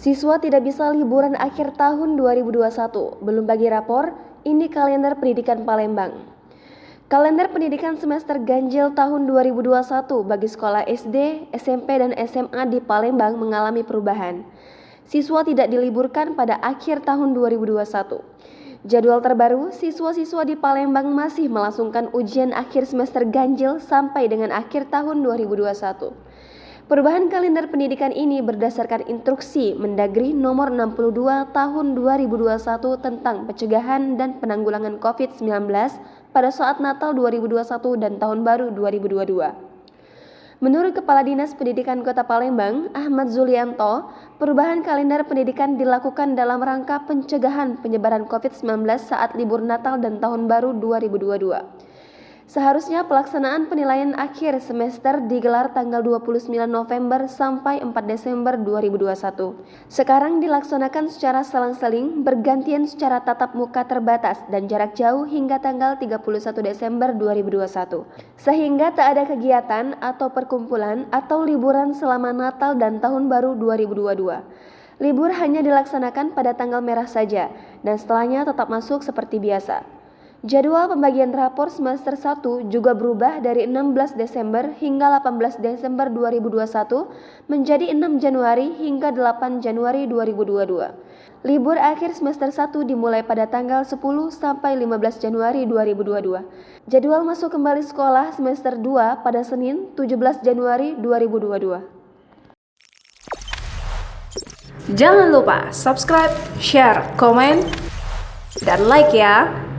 Siswa tidak bisa liburan akhir tahun 2021, belum bagi rapor, ini kalender pendidikan Palembang. Kalender pendidikan semester ganjil tahun 2021 bagi sekolah SD, SMP, dan SMA di Palembang mengalami perubahan. Siswa tidak diliburkan pada akhir tahun 2021. Jadwal terbaru, siswa-siswa di Palembang masih melangsungkan ujian akhir semester ganjil sampai dengan akhir tahun 2021. Perubahan kalender pendidikan ini berdasarkan instruksi Mendagri nomor 62 tahun 2021 tentang pencegahan dan penanggulangan COVID-19 pada saat Natal 2021 dan Tahun Baru 2022. Menurut Kepala Dinas Pendidikan Kota Palembang, Ahmad Zulianto, perubahan kalender pendidikan dilakukan dalam rangka pencegahan penyebaran COVID-19 saat libur Natal dan Tahun Baru 2022. Seharusnya pelaksanaan penilaian akhir semester digelar tanggal 29 November sampai 4 Desember 2021. Sekarang dilaksanakan secara selang-seling bergantian secara tatap muka terbatas dan jarak jauh hingga tanggal 31 Desember 2021. Sehingga tak ada kegiatan atau perkumpulan atau liburan selama Natal dan Tahun Baru 2022. Libur hanya dilaksanakan pada tanggal merah saja dan setelahnya tetap masuk seperti biasa. Jadwal pembagian rapor semester 1 juga berubah dari 16 Desember hingga 18 Desember 2021 menjadi 6 Januari hingga 8 Januari 2022. Libur akhir semester 1 dimulai pada tanggal 10 sampai 15 Januari 2022. Jadwal masuk kembali sekolah semester 2 pada Senin 17 Januari 2022. Jangan lupa subscribe, share, komen, dan like ya!